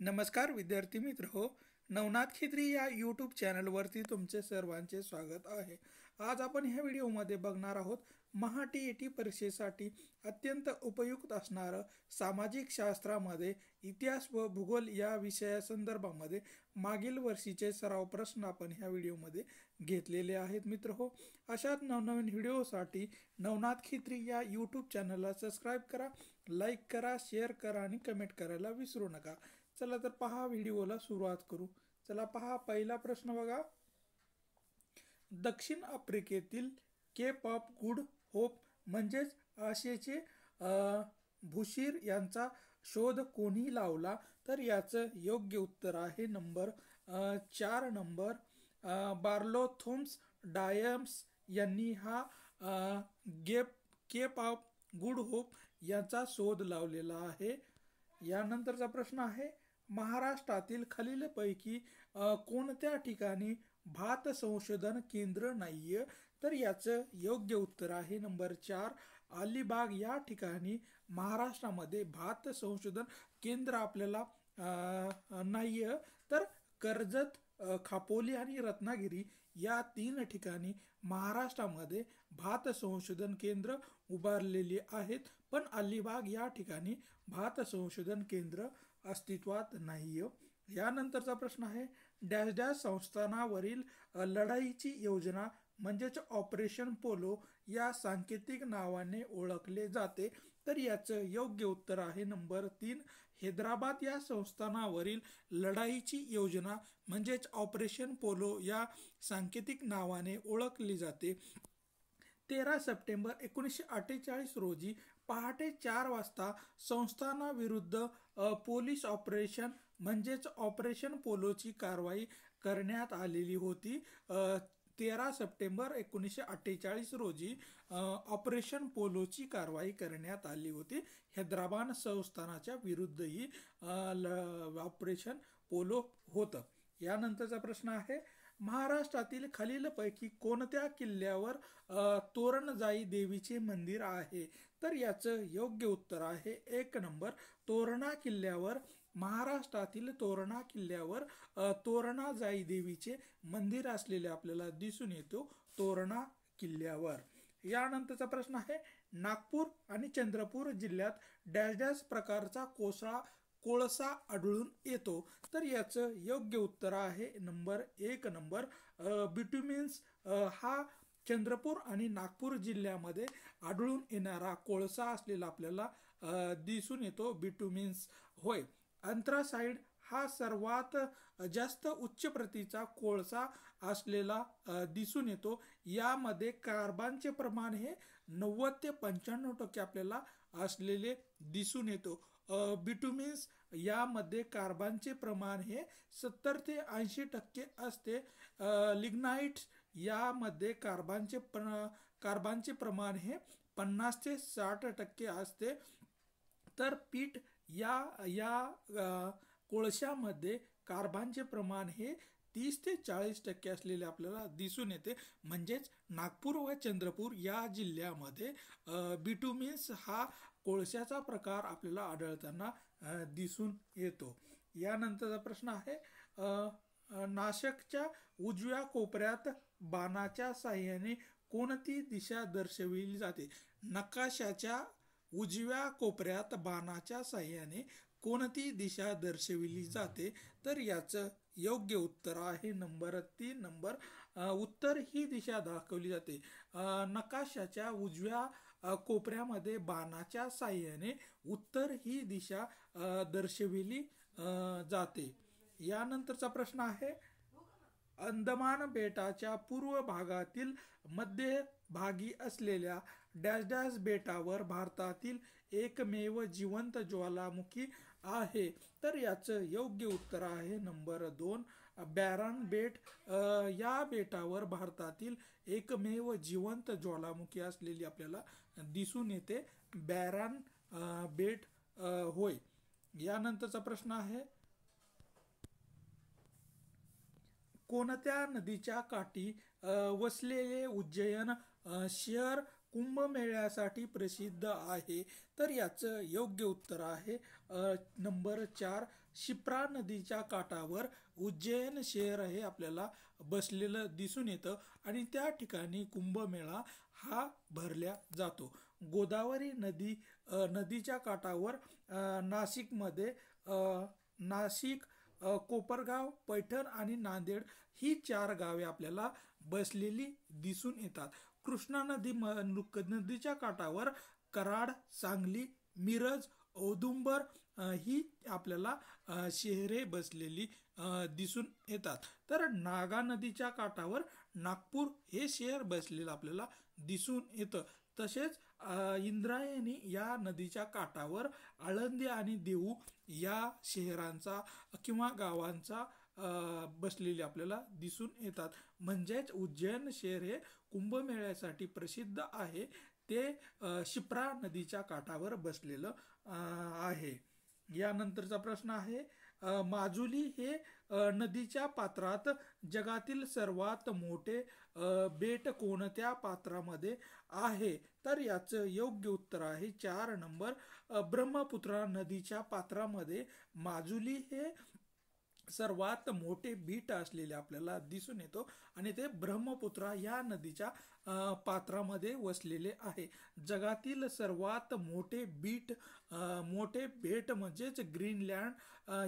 नमस्कार विद्यार्थी मित्र हो. नवनाथ खिद्री या यूट्यूब चॅनलवरती तुमचे सर्वांचे स्वागत आहे. आज आपण ह्या व्हिडिओमध्ये बघणार आहोत महा-टी-ई-टी परीक्षेसाठी अत्यंत उपयुक्त असणारं सामाजिक शास्त्रामध्ये इतिहास व भूगोल या विषयासंदर्भामध्ये मागील वर्षीचे सराव प्रश्न आपण ह्या व्हिडिओमध्ये घेतलेले आहेत मित्र हो. अशाच नवनवीन व्हिडिओसाठी नवनाथ खिद्री या यूट्यूब चॅनलला सबस्क्राईब करा, लाईक करा, शेअर करा आणि कमेंट करायला विसरू नका. चला तर पहा, व्हिडिओला सुरुवात करू. चला पहा, पहिला प्रश्न बघा. दक्षिण आफ्रिकेतील केप ऑफ गुड होप म्हणजेच आशेचे भूशिर यांचा शोध कोणी लावला? तर याचं योग्य उत्तर आहे नंबर 4 नंबर बार्लोथोम्स डायम्स यांनी हा केप ऑफ गुड होप यांचा शोध लावलेला आहे. यानंतरचा प्रश्न आहे, महाराष्ट्रातील खालीलपैकी कोणत्या ठिकाणी भात संशोधन केंद्र नाहीये? तर याचं योग्य उत्तर आहे नंबर 4 अलिबाग या ठिकाणी महाराष्ट्रामध्ये भात संशोधन केंद्र आपल्याला नाहीये. तर कर्जत, खापोली आणि रत्नागिरी या 3 ठिकाणी महाराष्ट्रामध्ये भात संशोधन केंद्र उभारलेली आहेत, पण अलिबाग या ठिकाणी भात संशोधन केंद्र अस्तित्वात नाहीये. यानंतरचा प्रश्न आहे, डॅश डॅश संस्थानावरील लढाईची योजना म्हणजेच ऑपरेशन पोलो या सांकेतिक नावाने ओळखले जाते? तर याचं योग्य उत्तर आहे नंबर 3 हैदराबाद या संस्थानावरील लढाईची योजना म्हणजेच ऑपरेशन पोलो या सांकेतिक नावाने ओळखली जाते. 13 सप्टेंबर 1948 रोजी पहाटे 4 वाजता संस्थानाविरुद्ध पोलीस ऑपरेशन म्हणजेच ऑपरेशन पोलोची कारवाई करण्यात आलेली होती. 13 सप्टेंबर 1948 रोजी ऑपरेशन पोलोची कारवाई करण्यात आली होती. हैदराबाद संस्थानाच्या विरुद्ध ही ऑपरेशन पोलो होतं. यानंतरचा प्रश्न आहे, महाराष्ट्रातील खालीलपैकी कोणत्या किल्ल्यावर तोरणजाई देवीचे मंदिर आहे? तर याचं योग्य उत्तर आहे 1 नंबर तोरणा किल्ल्यावर. महाराष्ट्रातील तोरणा किल्ल्यावर तोरणाजाई देवीचे मंदिर असलेले आपल्याला दिसून येतो तोरणा किल्ल्यावर. यानंतरचा प्रश्न आहे, नागपूर आणि चंद्रपूर जिल्ह्यात डॅश डॅश प्रकारचा कोळसा आढळून येतो? तर याचं योग्य उत्तर आहे नंबर 1 नंबर बिटुमिन्स. हा चंद्रपूर आणि नागपूर जिल्ह्यामध्ये आढळून येणारा कोळसा असलेला आपल्याला दिसून येतो बिटुमिन्स होय. अंथ्रासाइड हा सर्वात जास्त उच्च प्रतीचा कोळसा असलेला दिसून येतो. यामध्ये कार्बनचे प्रमाण हे 90 ते 95% आपल्याला असलेले दिसून येतो. बिटुमिन्स यामध्ये कार्बनचे प्रमाण हे 70 ते 80% असते. लिग्नाइट यामध्ये कार्बनचे प्रमाण हे 50 ते 60% असते. तर पीठ या कोळशामध्ये कार्बनचे प्रमाण हे 30 ते 40% असलेले आपल्याला दिसून येते. म्हणजेच नागपूर व चंद्रपूर या जिल्ह्यामध्ये बिटुमिन्स हा कोळशाचा प्रकार आपल्याला आढळताना दिसून येतो. यानंतरचा प्रश्न आहे, नाशिकच्या उजव्या कोपऱ्यात बाणाच्या साहाय्याने कोणती दिशा दर्शविली जाते? नकाशाच्या उजव्या कोपऱ्यात बाणाच्या साहाय्याने कोणती दिशा दर्शविली जाते? तर याचं योग्य उत्तर आहे नंबर 3 नंबर उत्तर ही दिशा दाखवली जाते. नकाशाच्या उजव्या कोपऱ्यामध्ये बाणाच्या साहाय्याने उत्तर ही दिशा दर्शविली जाते. यानंतरचा प्रश्न आहे, अंदमान बेटाच्या पूर्व भागातील मध्यभागी असलेल्या डॅश डॅश बेटावर भारतातील एकमेव जिवंत ज्वालामुखी आहे? तर याचं योग्य उत्तर आहे नंबर 2 बॅरन बेट. या बेटावर भारतातील एकमेव जिवंत ज्वालामुखी असलेली आपल्याला दिसून येते बॅरन बेट होय. यानंतरचा प्रश्न आहे, कोणत्या नदीच्या काठी वसलेले उज्जैन शहर कुंभमेळ्यासाठी प्रसिद्ध आहे? तर याचं योग्य उत्तर आहे नंबर 4, शिप्रा नदीच्या काठावर उज्जैन शहर हे आपल्याला बसलेलं दिसून येतं आणि त्या ठिकाणी कुंभमेळा हा भरल्या जातो. गोदावरी नदीच्या काठावर नाशिकमध्ये नाशिक, कोपरगाव, पैठण आणि नांदेड ही 4 गावे आपल्याला बसलेली दिसून येतात. कृष्णा नदीच्या काठावर कराड, सांगली, मिरज, औदुंबर ही आपल्याला शहरे बसलेली दिसून येतात. तर नागा नदीच्या काठावर नागपूर हे शहर बसलेलं आपल्याला दिसून येतं. तसेच इंद्रायणी या नदीच्या काठावर आळंदी आणि देऊ या शहरांचा किंवा गावांचा बसलेले आपल्याला दिसून येतात. म्हणजेच उज्जैन शहर हे कुंभमेळ्यासाठी प्रसिद्ध आहे. ते शिप्रा नदीच्या काठावर बसलेलं आहे. यानंतरचा प्रश्न आहे माजुली हे नदीच्या पात्रात जगातील सर्वात मोठे बेट कोणत्या पात्रामध्ये आहे? तर याचं योग्य उत्तर आहे 4 नंबर, ब्रह्मपुत्रा नदीच्या पात्रामध्ये माजुली हे सर्वात मोठे बीट असलेले आपल्याला दिसून येतो आणि ते ब्रह्मपुत्रा या नदीच्या पात्रामध्ये वसलेले आहे. जगातील सर्वात मोठे बेट म्हणजेच ग्रीनलँड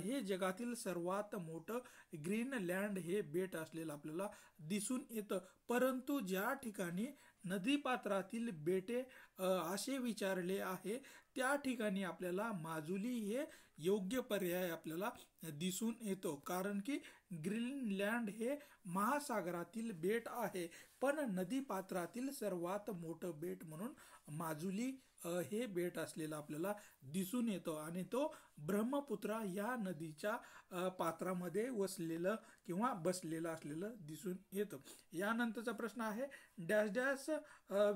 हे जगातील सर्वात मोठं ग्रीनलँड हे बेट असलेलं आपल्याला दिसून येतं. परंतु ज्या ठिकाणी नदीपात्रातील बेटे असे विचारले आहे त्या ठिकाणी आपल्याला माजुली हे योग्य पर्याय आपल्याला दिसून येतो. कारण की ग्रीनलँड हे महासागरातील बेट आहे, पण नदीपात्रातील सर्वात मोठं बेट म्हणून माजुली हे बेट असलेलं आपल्याला दिसून येतं आणि तो ब्रह्मपुत्रा या नदीच्या पात्रामध्ये वसलेलं किंवा बसलेलं असलेलं दिसून येतं. यानंतरचा प्रश्न आहे डॅश डॅश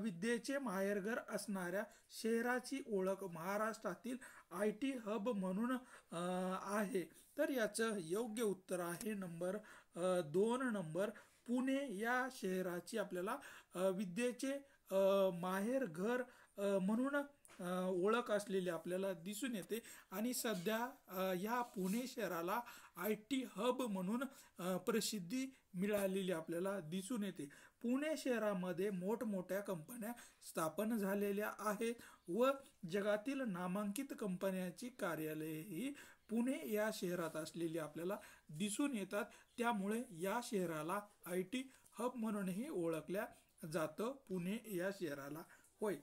विद्येचे माहेरघर असणाऱ्या शहराची ओळख महाराष्ट्रातील IT हब म्हणून आहे? तर याचं योग्य उत्तर आहे नंबर 2 नंबर, पुणे या शहराची आपल्याला विद्येचे माहेरघर म्हणून ओळख असलेली आपल्याला दिसून येते आणि सध्या या पुणे शहराला IT हब म्हणून प्रसिद्धी मिळालेली आपल्याला दिसून येते. पुणे शहरामध्ये मोठमोठ्या कंपन्या स्थापन झालेल्या आहेत व जगातील नामांकित कंपन्यांची कार्यालयेही पुणे या शहरात असलेली आपल्याला दिसून येतात. त्यामुळे या शहराला IT हब म्हणूनही ओळखल्या जातं पुणे या शहराला. होय.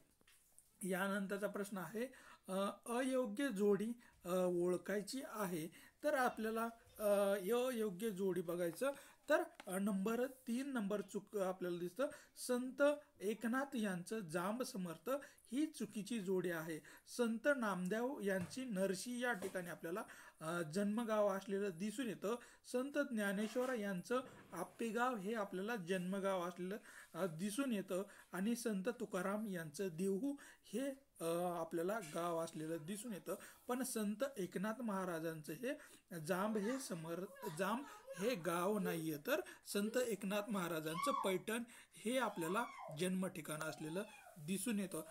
यानंतरचा प्रश्न आहे अयोग्य जोडी ओळखायची आहे. तर आपल्याला अयोग्य जोडी बघायचं तर नंबर 3 नंबर चूक आपल्याला दिसतं, संत एकनाथ यांचं जांब समर्थ ही चुकीची जोडी आहे. संत नामदेव यांची नरशी या ठिकाणी आपल्याला जन्मगाव असलेलं दिसून येतं. संत ज्ञानेश्वर यांचं आप्पेगाव हे आपल्याला जन्मगाव असलेलं दिसून येतं आणि संत तुकाराम यांचं देहू हे आपल्याला गाव असलेलं दिसून येतं. पण संत एकनाथ महाराजांचं हे जांब हे गाव नाहीये, तर संत एकनाथ महाराजांचं पैठण हे आपल्याला जन्म ठिकाण असलेलं दिसून येतं.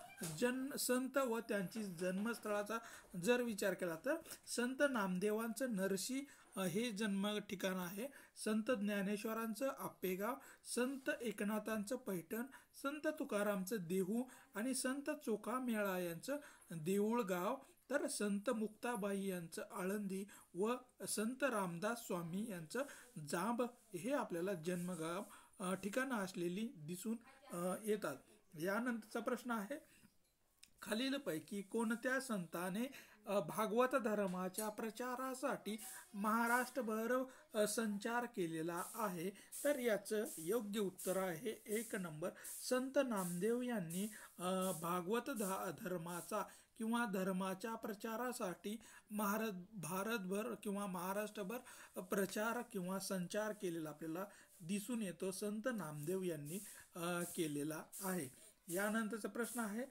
संत व त्यांची जन्मस्थळाचा जर विचार केला तर संत नामदेवांचं नरशी हे जन्म ठिकाण आहे, संत ज्ञानेश्वरांचं आप्पेगाव, संत एकनाथांचं पैठण, संत तुकारामचं देहू आणि संत चोखामेळा यांचं देऊळगाव, तर संत मुक्ताबाई यांचं आळंदी व संत रामदास स्वामी यांचं जांब हे आपल्याला जन्मगाव ठिकाणं असलेली दिसून येतात. यानंतरचा प्रश्न आहे खालीलपैकी कोणत्या संताने भागवत धर्माच्या प्रचारासाठी महाराष्ट्रभर संचार केलेला आहे? तर याचं योग्य उत्तर आहे 1 नंबर, संत नामदेव यांनी भागवत धर्माचा किंवा धर्माच्या प्रचारासाठी भारतभर किंवा महाराष्ट्रभर प्रचार किंवा संचार केलेला आपल्याला दिसून येतो. संत नामदेव यांनी केलेला आहे. यानंतरचा प्रश्न आहे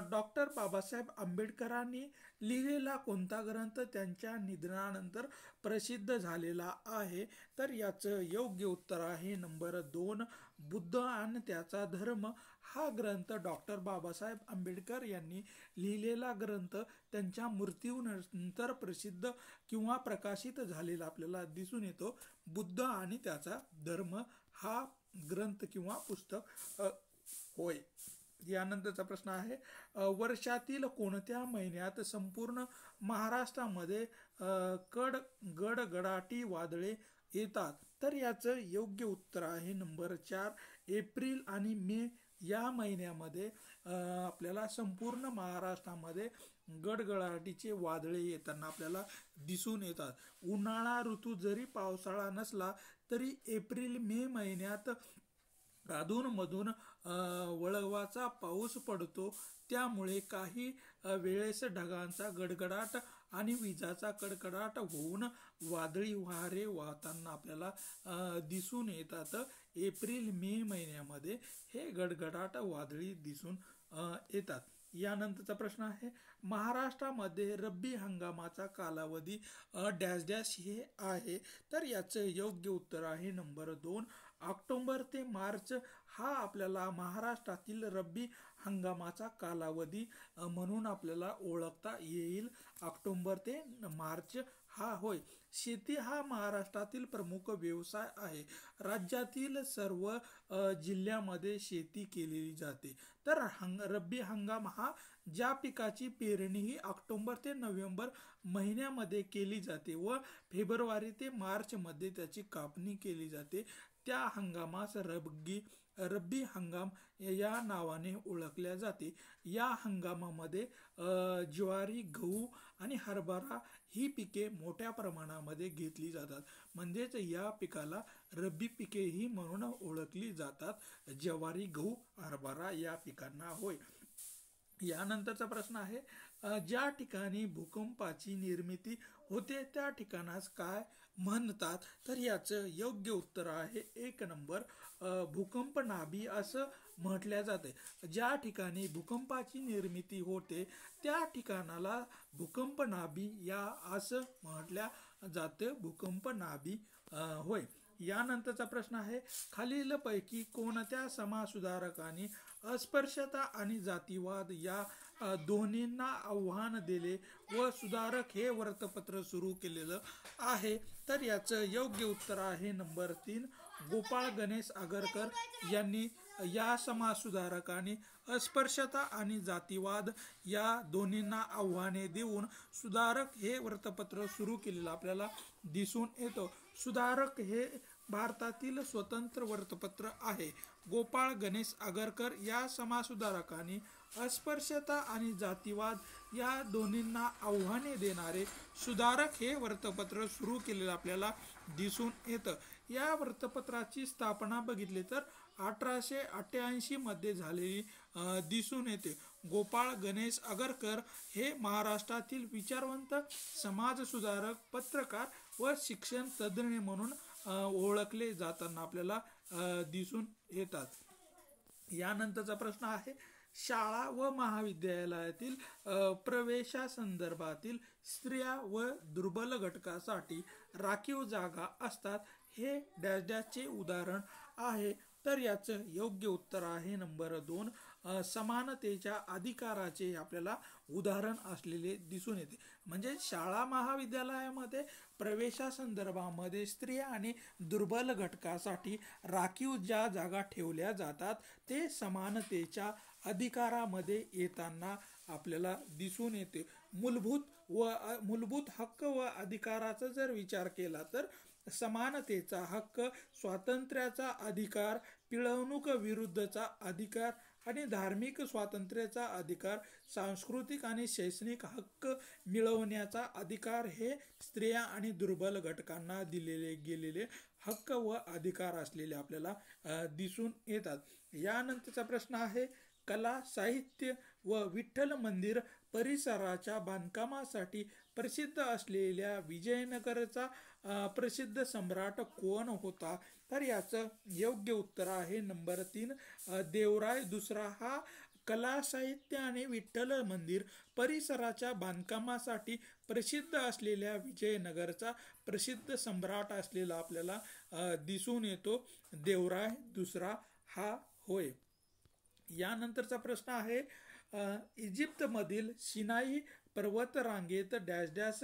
डॉक्टर बाबासाहेब आंबेडकरांनी लिहिलेला कोणता ग्रंथ त्यांच्या निधनानंतर प्रसिद्ध झालेला आहे? तर याचं योग्य उत्तर आहे नंबर 2, बुद्ध आणि त्याचा धर्म. हा ग्रंथ डॉक्टर बाबासाहेब आंबेडकर यांनी लिहिलेला ग्रंथ त्यांच्या मृत्यूनंतर प्रसिद्ध किंवा प्रकाशित झालेला आपल्याला दिसून येतो. बुद्ध आणि त्याचा धर्म हा ग्रंथ किंवा पुस्तक होय. यानंतरचा प्रश्न आहे वर्षातील कोणत्या महिन्यात संपूर्ण महाराष्ट्रामध्ये गडगडाटी वादळे येतात? तर याचं योग्य उत्तर आहे नंबर 4, एप्रिल आणि मे या महिन्यामध्ये आपल्याला संपूर्ण महाराष्ट्रामध्ये गडगडाटीचे वादळे येताना आपल्याला दिसून येतात. उन्हाळा ऋतू जरी पावसाळा नसला तरी एप्रिल मे महिन्यात अधूनमधून वळवाचा पाऊस पडतो. त्यामुळे काही वेळेस ढगांचा गडगडाट आणि विजाचा कडकडाट होऊन वादळी वारे वाहताना आपल्याला दिसून येतात. एप्रिल मे महिन्यामध्ये हे गडगडाट वादळी दिसून येतात. यानंतरचा प्रश्न आहे महाराष्ट्रामध्ये रब्बी हंगामाचा कालावधी डॅश डॅश हे आहे? तर याचं योग्य उत्तर आहे नंबर 2, ऑक्टोबर ते मार्च हा आपल्याला महाराष्ट्रातील रब्बी हंगामाचा कालावधी म्हणून आपल्याला ओळखता येईल. ऑक्टोबर ते मार्च हा होय. शेती हा महाराष्ट्रातील प्रमुख व्यवसाय आहे. राज्यातील सर्व जिल्ह्यामध्ये शेती केली जाते. तर रब्बी हंगाम हा ज्या पिकाची पेरणी ही ऑक्टोबर ते नोव्हेंबर महिन्यामध्ये केली जाते व फेब्रुवारी ते मार्च मध्ये त्याची कापणी केली जाते, त्या हंगामास रब्बी हंगाम या नावाने ओळखल्या जाते. या हंगामामध्ये ज्वारी, गहू आणि हरभरा ही पिके मोठ्या प्रमाणामध्ये घेतली जातात. म्हणजेच या पिकाला रब्बी पिकेही म्हणून ओळखली जातात. ज्वारी, गहू, हरभरा या पिकांना होय. यानंतरचा प्रश्न आहे ज्या ठिकाणी भूकंपाची निर्मिती होते त्या ठिकाणास काय म्हणतात? तर याचं योग्य उत्तर आहे 1 नंबर, भूकंप नाभी असं म्हटल्या जाते. ज्या ठिकाणी भूकंपाची निर्मिती होते त्या ठिकाणाला भूकंप नाभी या असं म्हटल्या जातं. भूकंप नाभी होय. यानंतरचा प्रश्न आहे खालीलपैकी कोणत्या समाजसुधारकांनी अस्पृश्यता आणि जातीवाद या दोन्हींना आव्हान दिले व सुधारक हे वृत्तपत्र सुरू केलेलं आहे? तर याचं योग्य उत्तर आहे नंबर 3, गोपाळ गणेश आगरकर यांनी या समाजसुधारकांनी अस्पृश्यता आणि जातीवाद या दोन्हींना आव्हाने देऊन सुधारक हे वृत्तपत्र सुरू केलेलं आपल्याला दिसून येतं. सुधारक हे भारतातील स्वतंत्र वृत्तपत्र आहे. गोपाळ गणेश आगरकर या समाजसुधारकांनी अस्पृश्यता आणि जातीवाद या दोन्हींना आव्हाने देणारे सुधारक हे वृत्तपत्र सुरू केलेलं आपल्याला दिसून येतं. या वृत्तपत्राची स्थापना बघितली तर 1888 मध्ये झालेली दिसून येते. गोपाळ गणेश आगरकर हे महाराष्ट्रातील विचारवंत समाजसुधारक, पत्रकार व शिक्षण तज्ज्ञ म्हणून ओळखले जाताना आपल्याला दिसून येतात. यानंतरचा प्रश्न आहे शाळा व महाविद्यालयातील प्रवेशासंदर्भातील स्त्रिया व दुर्बल घटकासाठी राखीव जागा असतात हे डॅश डॅशचे उदाहरण आहे? तर याचं योग्य उत्तर आहे नंबर 2, समानतेच्या अधिकाराचे आपल्याला उदाहरण असलेले दिसून येते. म्हणजे शाळा महाविद्यालयामध्ये प्रवेशासंदर्भामध्ये स्त्रिया आणि दुर्बल घटकासाठी राखीव ज्या जागा ठेवल्या जातात ते समानतेच्या अधिकारामध्ये येताना आपल्याला दिसून येते. मूलभूत हक्क व अधिकाराचा जर विचार केला तर समानतेचा हक्क, स्वातंत्र्याचा अधिकार, पिळवणूक विरुद्धचा अधिकार आणि धार्मिक स्वातंत्र्याचा अधिकार, सांस्कृतिक आणि शैक्षणिक हक्क मिळवण्याचा अधिकार हे स्त्रिया आणि दुर्बल घटकांना दिलेले गेलेले हक्क व अधिकार असलेले आपल्याला दिसून येतात. यानंतरचा प्रश्न आहे कला, साहित्य व विठ्ठल मंदिर परिसराच्या बांधकामासाठी प्रसिद्ध असलेल्या विजयनगरचा प्रसिद्ध सम्राट कोण होता? तर याचं योग्य उत्तर आहे नंबर 3, देवराय दुसरा. हा कला साहित्य आणि विठ्ठल मंदिर परिसराच्या बांधकामासाठी प्रसिद्ध असलेल्या विजयनगरचा प्रसिद्ध सम्राट असलेला आपल्याला दिसून येतो देवराय दुसरा हा होय. यानंतरचा प्रश्न आहे, इजिप्तमधील सिनाई पर्वतरांगेत डॅश डॅश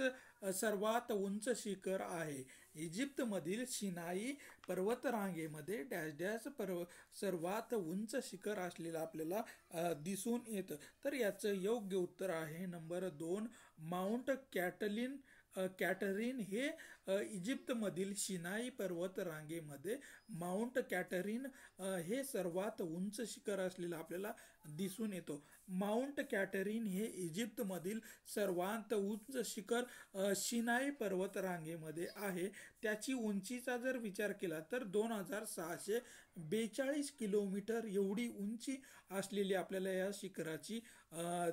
सर्वात उंच शिखर आहे. इजिप्तमधील सिनाई पर्वतरांगेमध्ये डॅश डॅश सर्वात उंच शिखर असलेलं आपल्याला दिसून येतं. तर याचं योग्य उत्तर आहे नंबर 2, माउंट कॅटरीन हे इजिप्तमधील सिनाई पर्वतरांगेमध्ये माउंट कॅटरीन हे सर्वात उंच शिखर असलेलं आपल्याला दिसून येतो. माउंट कॅटरीन हे इजिप्तमधील सर्वात उंच शिखर सिनाई पर्वतरांगेमध्ये आहे. त्याची उंचीचा जर विचार केला तर 2642 किलोमीटर एवढी उंची असलेली आपल्याला या शिखराची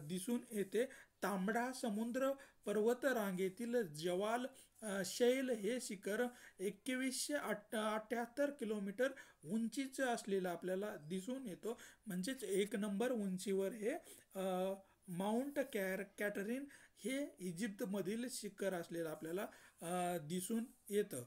दिसून येते. तांबडा समुद्र पर्वतरांगेतील जवाल शैल हे शिखर 2178 किलोमीटर उंचीचं असलेलं आपल्याला दिसून येतो. म्हणजेच 1 नंबर उंचीवर हे माउंट कॅटरीन हे इजिप्तमधील शिखर असलेलं आपल्याला दिसून येतं.